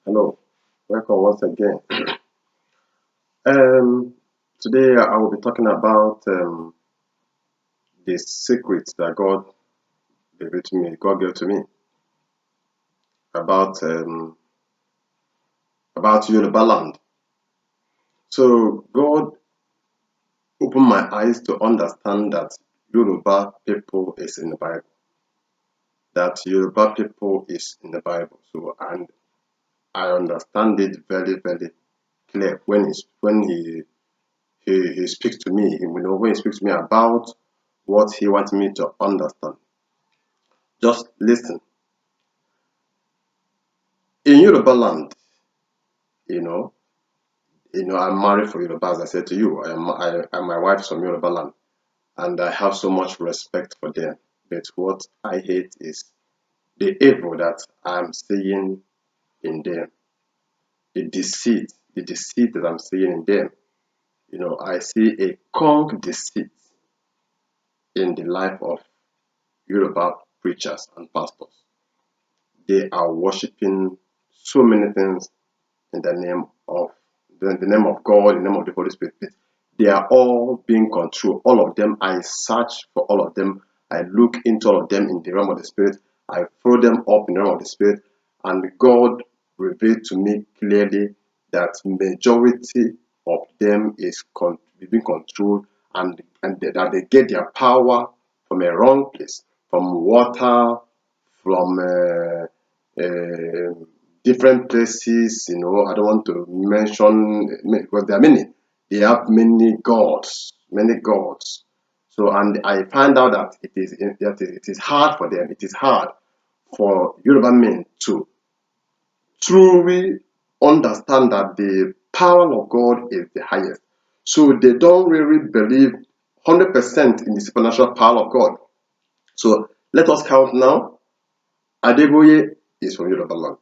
Hello, welcome once again. Um, Today I will be talking about the secrets that God gave to me about Yorubaland. So God opened my eyes to understand that Yoruba people is in the Bible. That Yoruba people is in the Bible. So and I understand it very very clear when he speaks to me. When he speaks to me about what he wants me to understand. Just listen. In Yorubaland, you know, I'm married for Yoruba, as I said to you. My wife is from Yorubaland, and I have so much respect for them. But what I hate is the evil that I'm seeing in them, the deceit that I'm seeing in them. I see a conk deceit in the life of Yoruba preachers and pastors. They are worshiping so many things in the name of God, in the name of the Holy Spirit. They are all being controlled. All of them, I search for all of them. I look into all of them in the realm of the Spirit. I throw them up in the realm of the Spirit. And God revealed to me clearly that majority of them is being controlled and that they get their power from a wrong place, from water, from different places. I don't want to mention because there are many. They have many gods, many gods. So, and I find out that it is hard for them. It is hard for Yoruba men to truly understand that the power of God is the highest. So they don't really believe 100% in the supernatural power of God. So let us count now. Adeboye is from Yorubaland.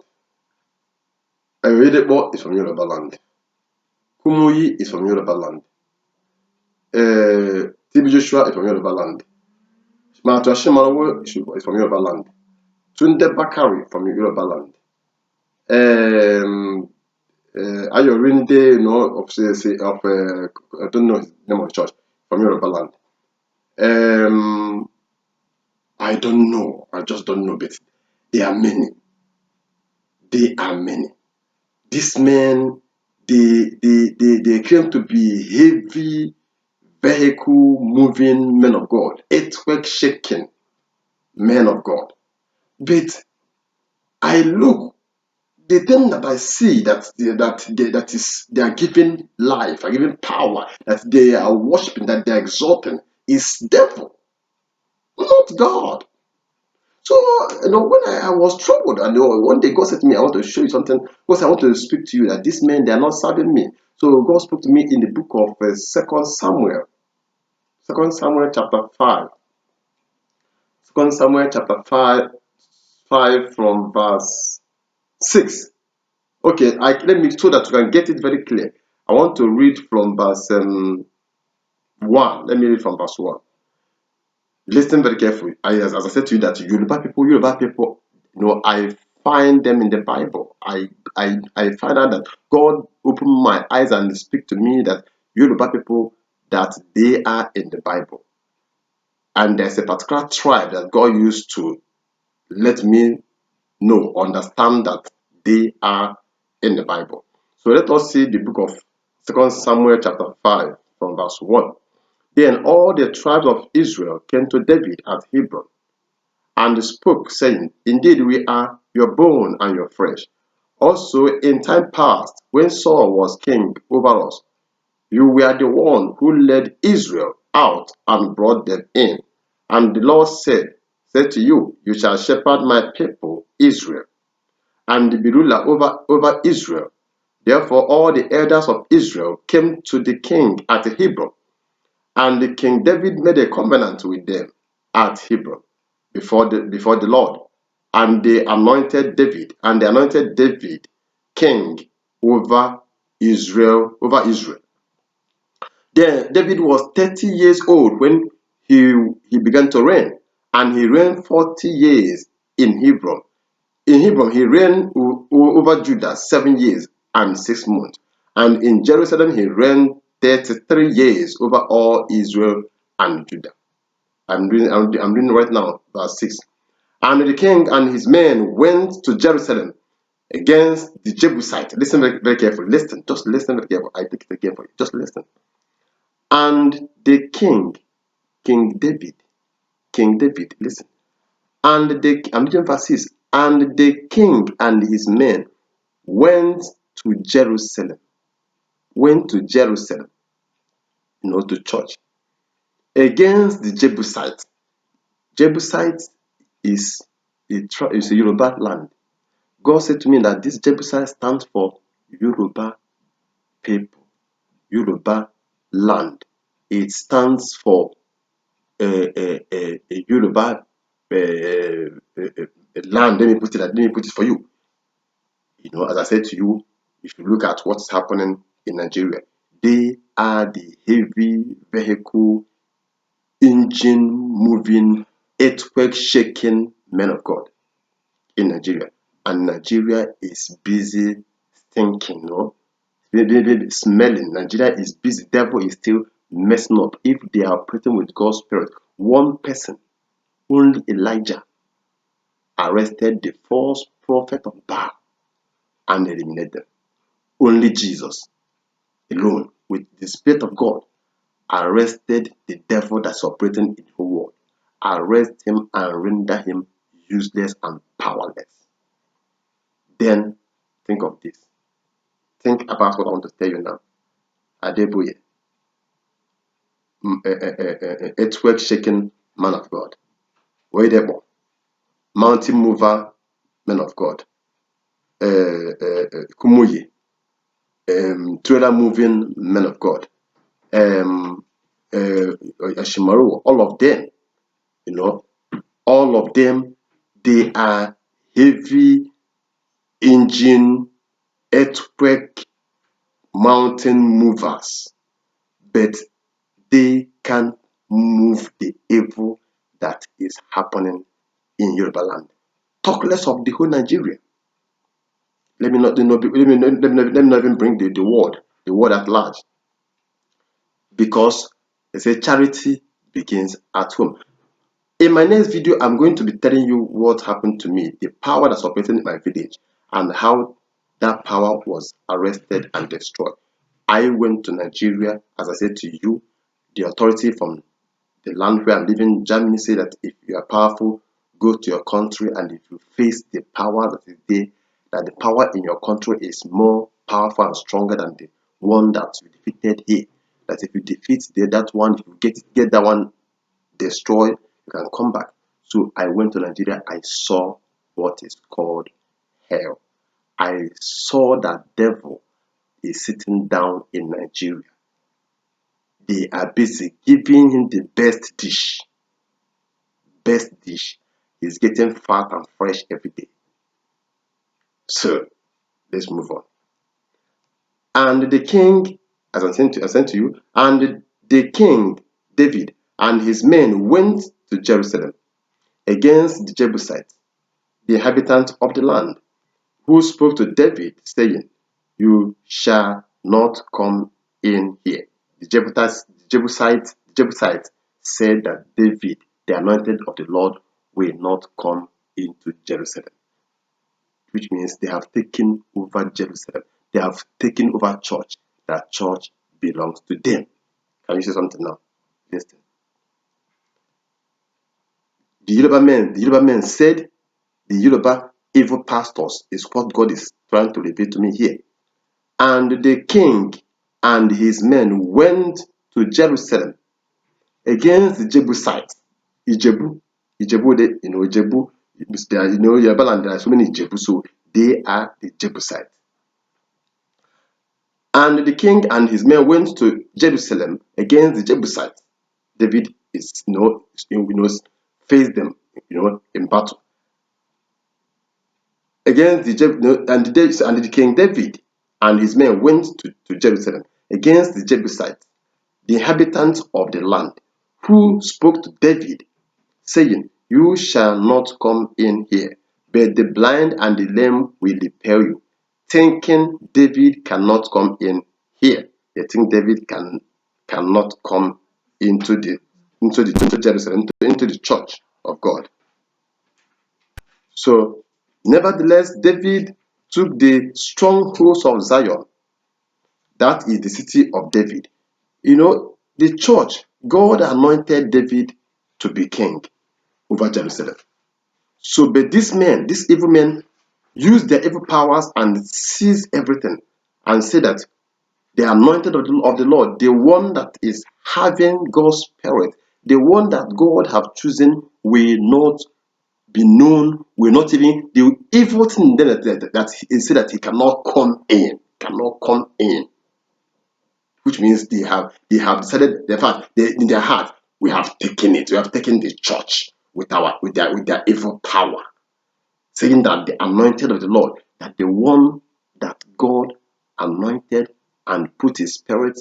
Oyedepo is from Yorubaland. Kumuyi is from Yorubaland. TB Joshua is from Yorubaland. Matua Shimarawo is from Yorubaland. Tunde Bakari from Yorubaland. Ayorinde, I don't know his name of the church, from Yorubaland. I don't know. I just don't know, but there are many. They are many. These men, they claim to be heavy vehicle moving men of God, earthquake shaking men of God. But I look, the thing that I see they are giving life, are giving power, that they are worshiping, that they are exalting, is devil, not God. So, when I was troubled, and one day God said to me, I want to show you something, because I want to speak to you that these men, they are not serving me. So God spoke to me in the book of 2 Samuel, 2 Samuel chapter 5. 2 Samuel chapter 5 from verse 6. Okay, let me, so that you can get it very clear. I want to read from verse 1. Let me read from verse 1. Listen very carefully. As I said to you, that Yoruba people, I find them in the Bible. I find out that God opened my eyes and speak to me that Yoruba people, that they are in the Bible. And there's a particular tribe that God used to let me understand that they are in the Bible. So let us see the book of 2 Samuel chapter 5 from verse 1. Then all the tribes of Israel came to David at Hebron and spoke, saying, Indeed, we are your bone and your flesh. Also, in time past, when Saul was king over us, you were the one who led Israel out and brought them in. And the Lord said to you, You shall shepherd my people Israel, and be ruler over Israel. Therefore all the elders of Israel came to the king at Hebron, and the King David made a covenant with them at Hebron before the Lord. And they anointed David king over Israel. Then David was 30 years old when he began to reign, and he reigned 40 years in Hebron. In Hebron, he reigned over Judah 7 years and 6 months. And in Jerusalem he reigned 33 years over all Israel and Judah. I'm reading right now, verse 6. And the king and his men went to Jerusalem against the Jebusites. Listen very carefully. Listen, just listen very carefully. I take it again for you. Just listen. And the king, King David, listen. I'm reading verse 6. And the king and his men went to Jerusalem, to church, against the Jebusites. Jebusites is a Yoruba land. God said to me that this Jebusite stands for Yoruba people, Yoruba land. It stands for a Yoruba land. Let me put it for you. As I said to you, if you look at what's happening in Nigeria, they are the heavy vehicle, engine moving, earthquake shaking men of God in Nigeria. And Nigeria is busy thinking, smelling. Nigeria is busy. Devil is still messing up. If they are operating with God's spirit, one person, only Elijah, arrested the false prophet of Baal and eliminated them. Only Jesus alone, with the Spirit of God, arrested the devil that's operating in the whole world. Arrest him and render him useless and powerless. Then think of this. Think about what I want to tell you now. Adeboye, earthquake shaking man of God. Wedebo, mountain mover man of God. Kumuyi, trailer moving man of God. Ashimaru, all of them, all of them, they are heavy engine, earthquake, mountain movers, but they can move the evil that is happening in Yorubaland. Talk less of the whole Nigeria. Let me not even bring the word at large, because they say charity begins at home. In my next video, I'm going to be telling you what happened to me, the power that's operating in my village, and how that power was arrested and destroyed. I went to Nigeria, as I said to you. The authority from the land where I'm living, Germany, say that if you are powerful, go to your country, and if you face the power that is there, that the power in your country is more powerful and stronger than the one that you defeated here. That if you defeat that one, if you get that one destroyed, you can come back. So I went to Nigeria. I saw what is called hell. I saw that devil is sitting down in Nigeria. They are busy giving him the best dish. He's getting fat and fresh every day. So let's move on. And the king, as I sent to you, and the king David and his men went to Jerusalem against the Jebusites, the inhabitants of the land, who spoke to David, saying, "You shall not come in here." The Jebusites said that David, the anointed of the Lord, will not come into Jerusalem, which means they have taken over Jerusalem. They have taken over church. That church belongs to them. Can you say something now? Listen. The Yoruba men said, the Yoruba evil pastors is what God is trying to reveal to me here. And the king and his men went to Jerusalem against the Jebusites. Ijebu, Ijebu, Yorubaland, there are so many Ijebu, so they are the Jebusites. And the king and his men went to Jerusalem against the Jebusites. David faced them, in battle against the king David and his men went to Jerusalem against the Jebusites, the inhabitants of the land, who spoke to David, saying, "You shall not come in here, but the blind and the lame will repel you, thinking David cannot come in here. They think David cannot come into Jerusalem, into the church of God. So, nevertheless, David took the strongholds of Zion. That is the city of David. The church, God anointed David to be king over Jerusalem. So, but these evil men, use their evil powers and seize everything and say that the anointed of the Lord, the one that is having God's spirit, the one that God have chosen, will not be known, will not even, the evil thing that he said that he cannot come in, which means they have decided, the fact in their heart, we have taken the church with their evil power, saying that the anointed of the Lord, that the one that God anointed and put his spirit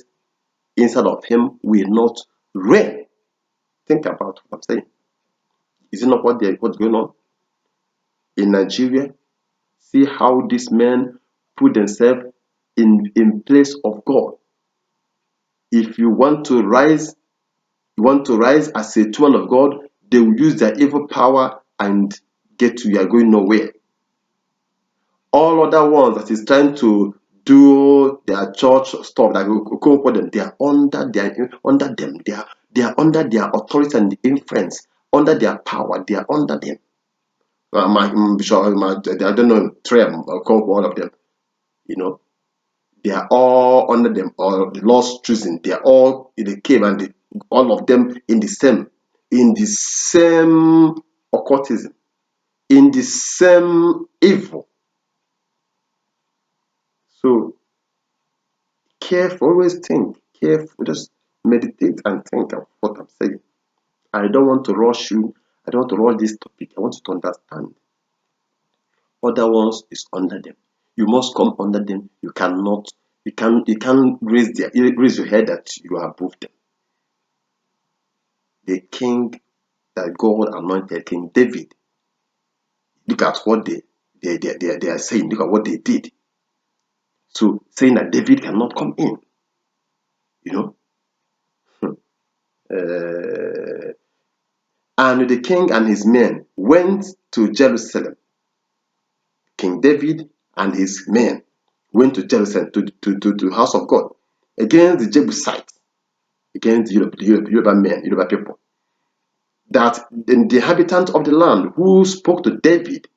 inside of him, will not reign. Think about what I'm saying. Is it not what's going on in Nigeria? See how these men put themselves in place of God. If you want to rise as a child of God, they will use their evil power and you are going nowhere. All other ones that is trying to do their church stuff, that will come for them, they are under them. They are under their authority and influence, under their power. They are under them. I don't know, all of them. They are all under them, or the Lord's choosing. They are all in the cave, and all of them in the same occultism, in the same evil. So careful, always think, careful, just meditate and think of what I'm saying. I don't want to rush you. I don't want to rush this topic. I want you to understand. Other ones is under them. You must come under them. You can't raise your head that you are above them. The king that God anointed, King David, look at what they are saying. Look at what they did. So saying that David cannot come in, and the king and his men went to Jerusalem. King David and his men went to Jerusalem, to the house of God, against the Jebusites, against the Yoruba people, that the inhabitants of the land who spoke to David,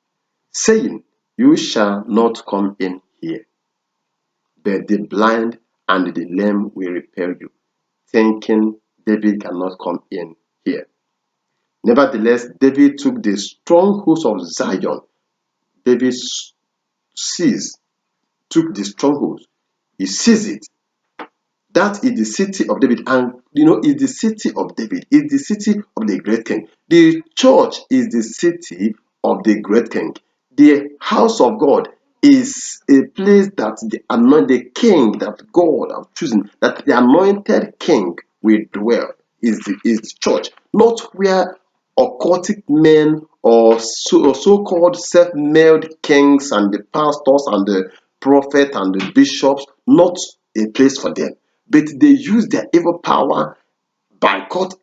saying, "You shall not come in here, but the blind and the lame will repel you," thinking David cannot come in here. Nevertheless, David took the strongholds of Zion. David took the strongholds. He seized it. That is the city of David. And it's the city of David. It's the city of the great king. The church is the city of the great king. The house of God is a place that the anointed king that God has chosen, that the anointed king will dwell, is the church. Not where occultic men or so-called self-made kings and the pastors and the prophet and the bishops, not a place for them. But they use their evil power, boycott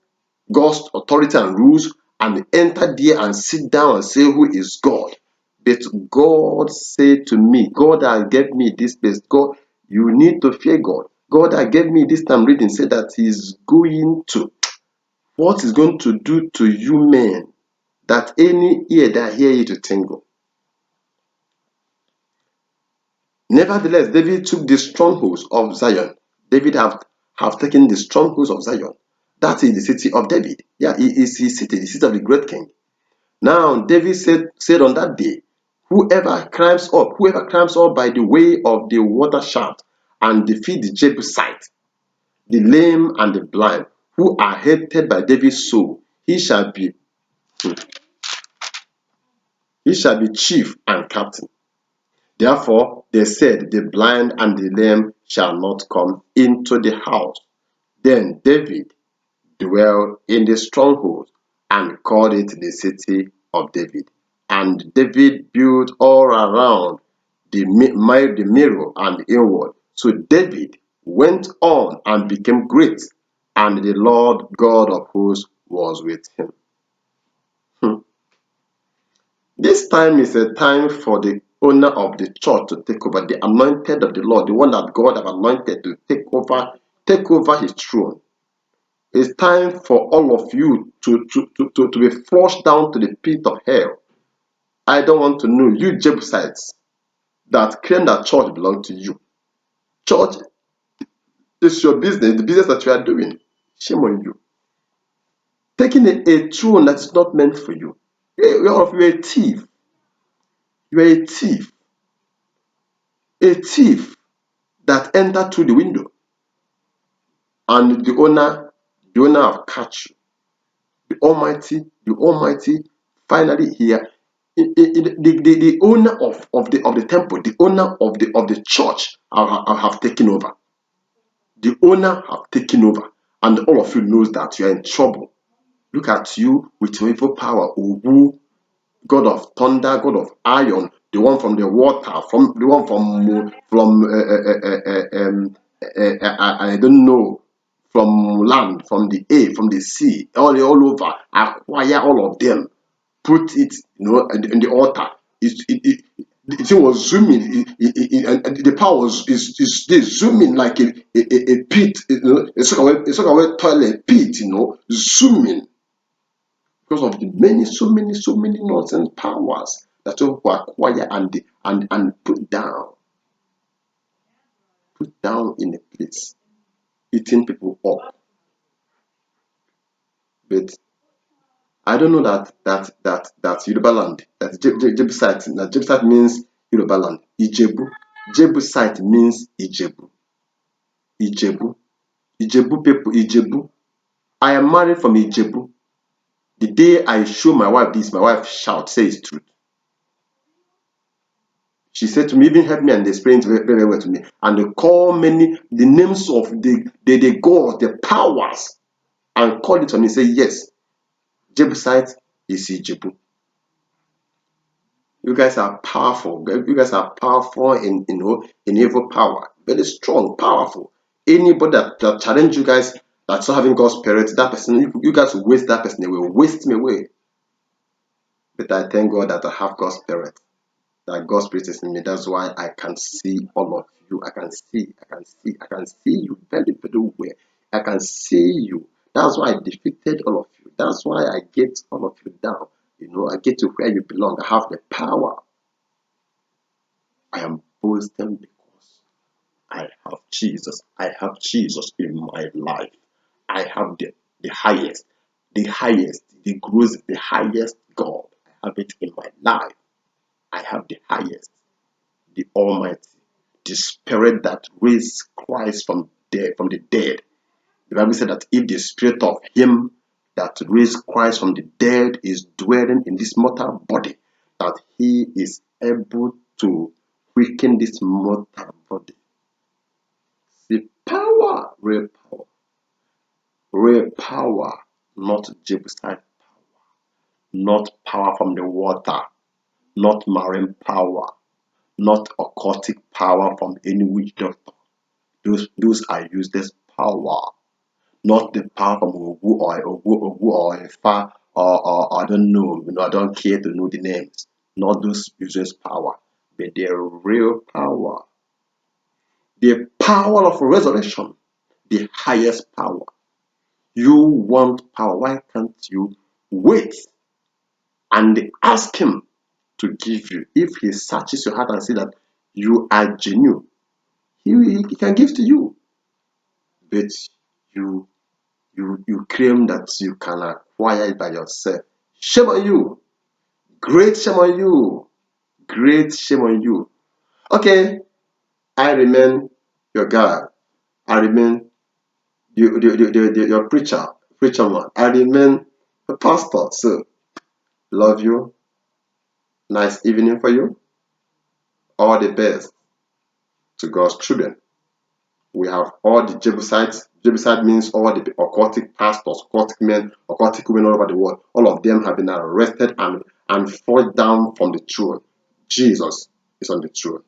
God's authority and rules, and enter there and sit down and say, "Who is God?" But God said to me, God that gave me this place, God, you need to fear God. God that gave me this time reading said that what is going to do to you men, that any ear that hear you to tingle. Nevertheless, David took the strongholds of Zion. David have taken the strongholds of Zion. That is the city of David. Yeah, it is his city, the city of the great king. Now, David said on that day, whoever climbs up by the way of the water shaft and defeat the Jebusite, the lame and the blind, who are hated by David's soul, he shall be chief and captain. Therefore, they said, the blind and the lame shall not come into the house. Then David dwelt in the stronghold and called it the city of David. And David built all around the mirror and inward. So David went on and became great, and the Lord God of hosts was with him. Hmm. This time is a time for the owner of the church to take over, the anointed of the Lord, the one that God have anointed to take over his throne. It's time for all of you to be flushed down to the pit of hell. I don't want to know you Jebusites that claim that church belongs to you. Church is your business, the business that you are doing. Shame on you. Taking a throne that is not meant for you. You're a thief. You are a thief. A thief that entered through the window. And the owner have catch you. The Almighty, finally here. The owner of the temple, the owner of the church have taken over. The owner have taken over, and all of you knows that you are in trouble. Look at you with your evil power, Ogu, God of thunder, God of iron, the one from the water, from the one I don't know, from land, from the air, from the sea, all over. Acquire all of them, put it, in the altar. The thing was zooming, and the power is they zooming like a pit, it's like a toilet pit, zooming because of the so many nonsense powers that you acquire and put down in a place, eating people up. But I don't know that Yorubaland, that Jebusite, that Jebusite means Yorubaland. Ijebu, Jebusite means Ijebu, Ijebu, Ijebu people, Ijebu. I am married from Ijebu. The day I show my wife this, my wife shout, say it's truth. She said to me, even help me and explain it very, very well to me. And they call the names of the gods, the powers, and call it to me. Say, yes, Jebusite is Ijebu. You guys are powerful. You guys are powerful in evil power. Very strong, powerful. Anybody that challenge you guys that's not having God's spirit, that person, you guys will waste that person. They will waste me away. But I thank God that I have God's spirit. That God's spirit is in me. That's why I can see all of you. I can see you very, very well. I can see you. That's why I defeated all of you. That's why I get all of you down. I get to where you belong. I have the power. I am boasting because I have Jesus. I have Jesus in my life. I have the highest, the greatest, the highest God. I have it in my life. I have the highest, the Almighty, the Spirit that raised Christ from the dead. The Bible said that if the Spirit of Him that raised Christ from the dead is dwelling in this mortal body, that He is able to quicken this mortal body. The power, real power, not Jebusite power, not power from the water, not marine power, not occultic power from any witch doctor. Those are useless power, not the power from Ogu or Ifa or I don't know, I don't care to know the names. Not those useless power, but their real power. The power of resurrection, the highest power. You want power, why can't you wait and ask Him to give you? If He searches your heart and see that you are genuine, He can give to you. But you claim that you can acquire it by yourself. Shame on you. Great shame on you. Great shame on you. Okay, I remain your God. I remain your preacher man. I remain a pastor. So, love you. Nice evening for you. All the best to God's children. We have all the Jebusites. Jebusite means all the occultic pastors, occultic men, occultic women all over the world. All of them have been arrested and fall down from the throne. Jesus is on the throne.